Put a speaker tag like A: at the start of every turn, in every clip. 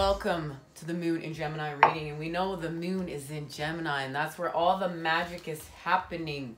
A: welcome to the Moon in Gemini reading. And we know the Moon is in Gemini, and that's where all the magic is happening.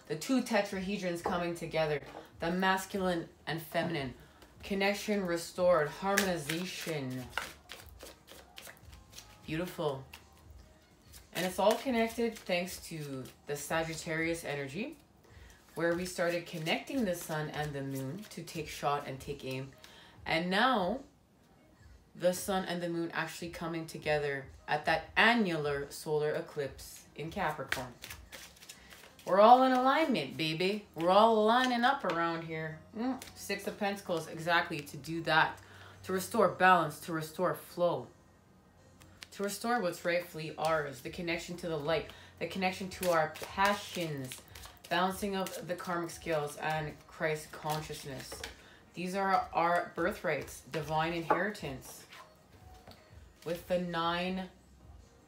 A: The two tetrahedrons coming together, the masculine and feminine, connection restored, harmonization. Beautiful. And it's all connected thanks to the Sagittarius energy, where we started connecting the sun and the moon to take shot and take aim. And now the sun and the moon actually coming together at that annular solar eclipse in Capricorn. We're all in alignment, baby. We're all lining up around here. Six of Pentacles, exactly, to do that. To restore balance, to restore flow. To restore what's rightfully ours. The connection to the light. The connection to our passions. Balancing of the karmic scales and Christ consciousness. These are our birthrights, divine inheritance. With the Nine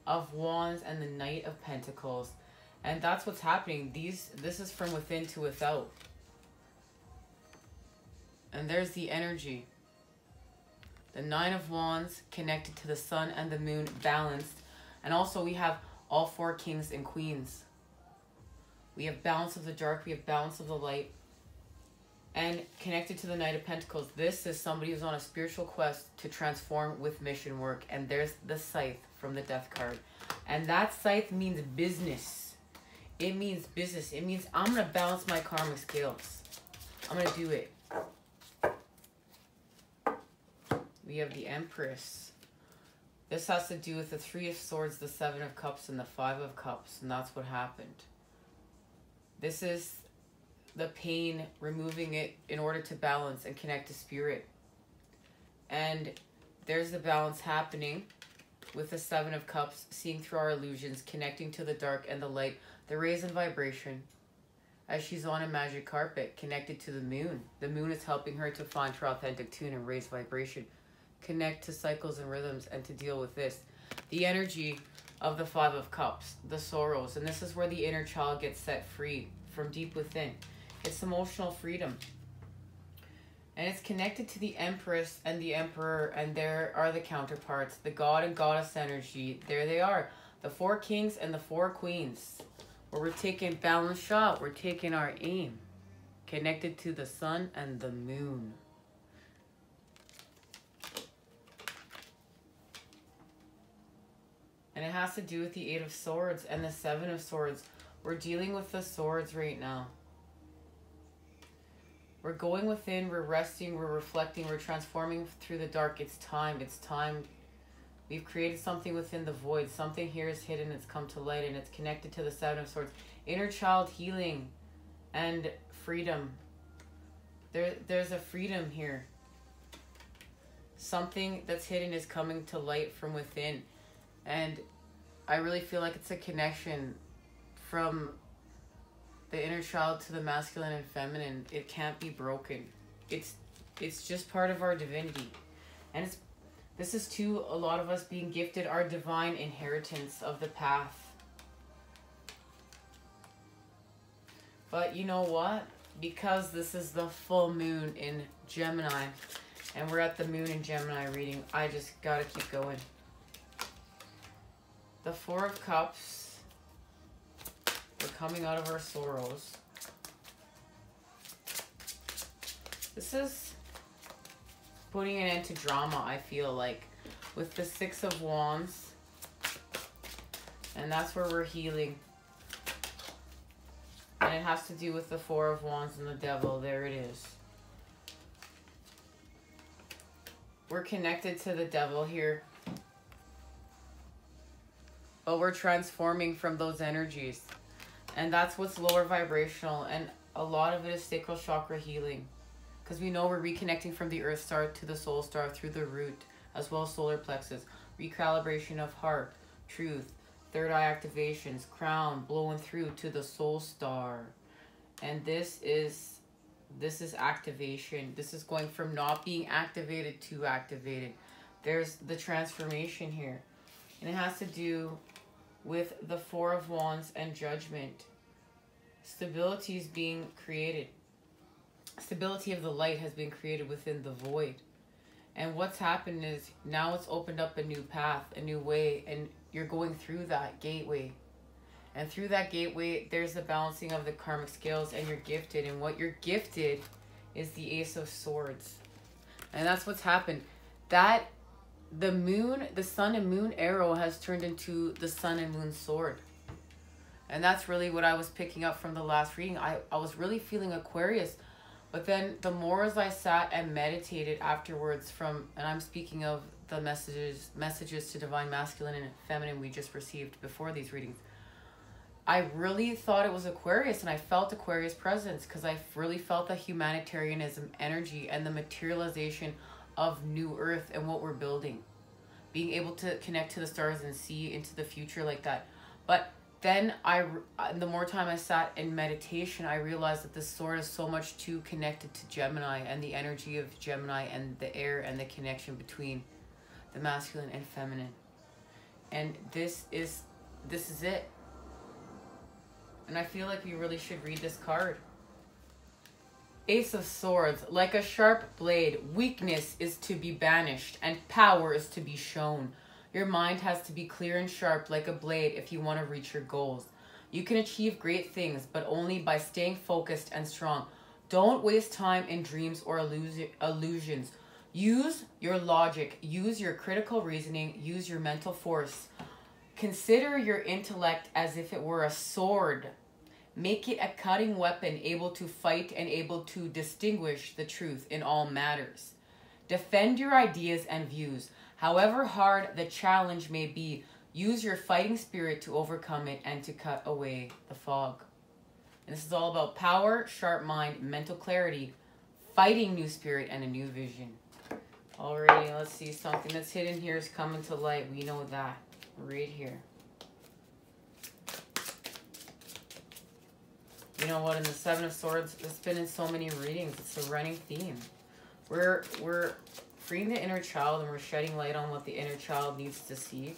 A: of Wands and the Knight of Pentacles. And that's what's happening. This is from within to without. And there's the energy. The Nine of Wands connected to the sun and the moon, balanced. And also we have all four kings and queens. We have balance of the dark, we have balance of the light. And connected to the Knight of Pentacles, this is somebody who's on a spiritual quest to transform with mission work. And there's the Scythe from the Death card. And that Scythe means business. It means business. It means I'm going to balance my karmic scales. I'm going to do it. We have the Empress. This has to do with the Three of Swords, the Seven of Cups, and the Five of Cups. And that's what happened. This is the pain, removing it in order to balance and connect to spirit. And there's the balance happening with the Seven of Cups, seeing through our illusions, connecting to the dark and the light, the rays and vibration, as she's on a magic carpet, connected to the moon. The moon is helping her to find her authentic tune and raise vibration, connect to cycles and rhythms, and to deal with this. The energy of the Five of Cups, the sorrows, and this is where the inner child gets set free from deep within. It's emotional freedom. And it's connected to the Empress and the Emperor, and there are the counterparts, the God and Goddess energy. There they are, the four kings and the four queens, where we're taking balance shot, we're taking our aim, connected to the sun and the moon. And it has to do with the Eight of Swords and the Seven of Swords. We're dealing with the swords right now. We're going within, we're resting, we're reflecting, we're transforming through the dark. It's time, it's time. We've created something within the void. Something here is hidden, it's come to light, and it's connected to the Seven of Swords. Inner child healing and freedom. There's a freedom here. Something that's hidden is coming to light from within. And I really feel like it's a connection from the inner child to the masculine and feminine. It can't be broken. It's just part of our divinity. And this is to a lot of us being gifted our divine inheritance of the path. But you know what? Because this is the full moon in Gemini, and we're at the Moon in Gemini reading, I just gotta keep going. The Four of Cups. We're coming out of our sorrows. This is putting an end to drama, I feel like, with the Six of Wands. And that's where we're healing. And it has to do with the Four of Wands and the Devil. There it is. We're connected to the Devil here. But we're transforming from those energies. And that's what's lower vibrational. And a lot of it is sacral chakra healing. Because we know we're reconnecting from the Earth Star to the Soul Star through the root, as well as solar plexus. Recalibration of heart, truth, third eye activations, crown, blowing through to the Soul Star. And this is activation. This is going from not being activated to activated. There's the transformation here. And it has to do with the Four of Wands and Judgment. Stability is being created. Stability of the light has been created within the void. And what's happened is now it's opened up a new path, a new way, and you're going through that gateway. And through that gateway, there's the balancing of the karmic scales, and you're gifted. And what you're gifted is the Ace of Swords. And that's what's happened. That the moon, the sun and moon arrow has turned into the sun and moon sword. And that's really what I was picking up from the last reading. I was really feeling Aquarius. But then the more as I sat and meditated afterwards from, and I'm speaking of the messages to divine masculine and feminine we just received before these readings, I really thought it was Aquarius, and I felt Aquarius presence because I really felt the humanitarianism energy and the materialization of new earth and what we're building. Being able to connect to the stars and see into the future like that. But then the more time I sat in meditation, I realized that this sword is so much too connected to Gemini and the energy of Gemini and the air and the connection between the masculine and feminine. And this is it. And I feel like we really should read this card. Ace of Swords. Like a sharp blade, weakness is to be banished and power is to be shown. Your mind has to be clear and sharp like a blade if you want to reach your goals. You can achieve great things, but only by staying focused and strong. Don't waste time in dreams or illusions. Use your logic. Use your critical reasoning. Use your mental force. Consider your intellect as if it were a sword. Make it a cutting weapon, able to fight and able to distinguish the truth in all matters. Defend your ideas and views. However hard the challenge may be, use your fighting spirit to overcome it and to cut away the fog. And this is all about power, sharp mind, mental clarity, fighting new spirit, and a new vision. Alrighty, let's see. Something that's hidden here is coming to light. We know that. Right here. You know what? In the Seven of Swords, it's been in so many readings. It's a running theme. We're freeing the inner child, and we're shedding light on what the inner child needs to see,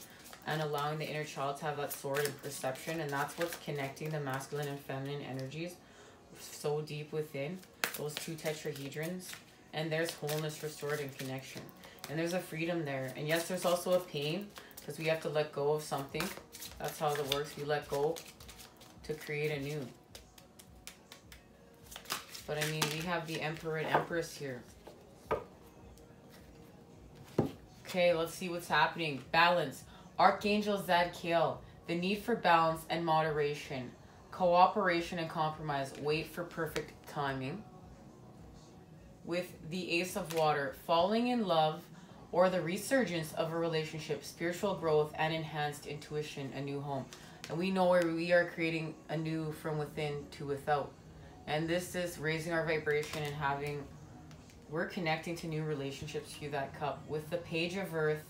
A: and allowing the inner child to have that sword and perception. And that's what's connecting the masculine and feminine energies so deep within those two tetrahedrons. And there's wholeness restored and connection. And there's a freedom there. And yes, there's also a pain, because we have to let go of something. That's how it works. We let go to create anew. But I mean, we have the Emperor and Empress here. Okay, let's see what's happening. Balance. Archangel Zadkiel. The need for balance and moderation. Cooperation and compromise. Wait for perfect timing. With the Ace of Water. Falling in love or the resurgence of a relationship. Spiritual growth and enhanced intuition. A new home. And we know where we are creating anew from within to without. And this is raising our vibration and we're connecting to new relationships through that cup. With the Page of Earth,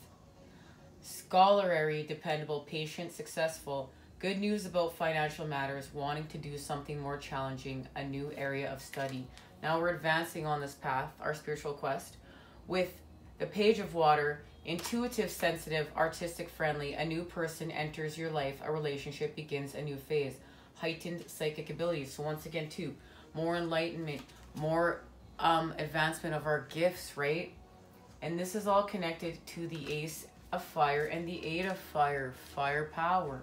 A: scholarly, dependable, patient, successful, good news about financial matters, wanting to do something more challenging, a new area of study. Now we're advancing on this path, our spiritual quest. With the Page of Water, intuitive, sensitive, artistic, friendly, a new person enters your life, a relationship begins a new phase. Heightened psychic abilities. So once again, too, more enlightenment, more advancement of our gifts, right? And this is all connected to the Ace of Fire and the Eight of Fire, fire power.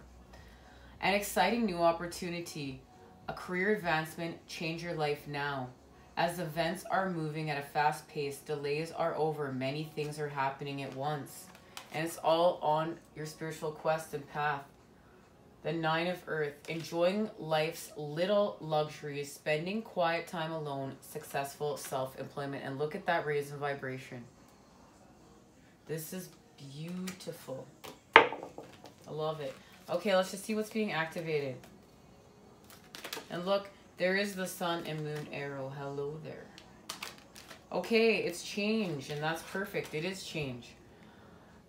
A: An exciting new opportunity, a career advancement, change your life now. As events are moving at a fast pace, delays are over, many things are happening at once. And it's all on your spiritual quest and path. The Nine of Earth, enjoying life's little luxuries, spending quiet time alone, successful self-employment. And look at that raise in vibration. This is beautiful. I love it. Okay, let's just see what's being activated. And look, there is the Sun and Moon arrow. Hello there. Okay, it's change, and that's perfect. It is change.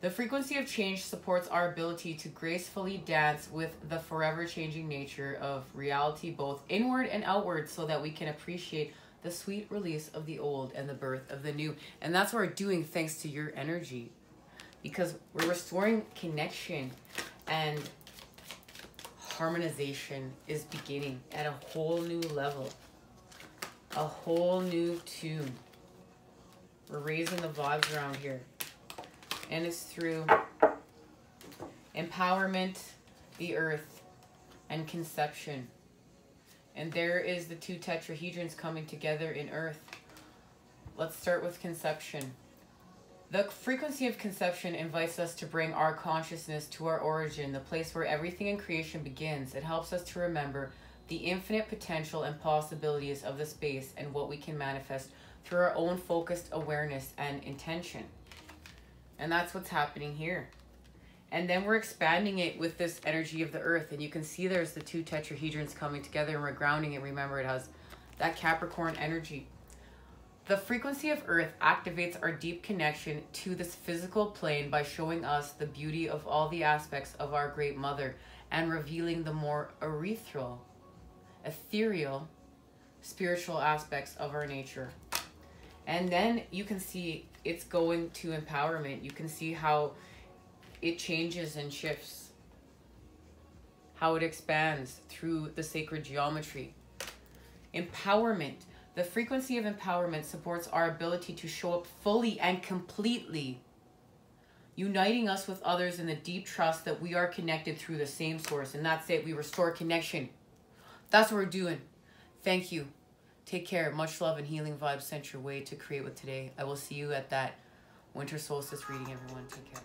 A: The frequency of change supports our ability to gracefully dance with the forever changing nature of reality, both inward and outward, so that we can appreciate the sweet release of the old and the birth of the new. And that's what we're doing thanks to your energy, because we're restoring connection, and harmonization is beginning at a whole new level, a whole new tune. We're raising the vibes around here. And it's through empowerment, the earth, and conception. And there is the two tetrahedrons coming together in earth. Let's start with conception. The frequency of conception invites us to bring our consciousness to our origin, the place where everything in creation begins. It helps us to remember the infinite potential and possibilities of the space and what we can manifest through our own focused awareness and intention. And that's what's happening here. And then we're expanding it with this energy of the earth. And you can see there's the two tetrahedrons coming together, and we're grounding it. Remember, it has that Capricorn energy. The frequency of earth activates our deep connection to this physical plane by showing us the beauty of all the aspects of our great mother and revealing the more ethereal, spiritual aspects of our nature. And then you can see it's going to empowerment. You can see how it changes and shifts, how it expands through the sacred geometry. Empowerment. The frequency of empowerment supports our ability to show up fully and completely, uniting us with others in the deep trust that we are connected through the same source. And that's it. We restore connection. That's what we're doing. Thank you. Take care. Much love and healing vibes sent your way to create with today. I will see you at that winter solstice reading, everyone. Take care.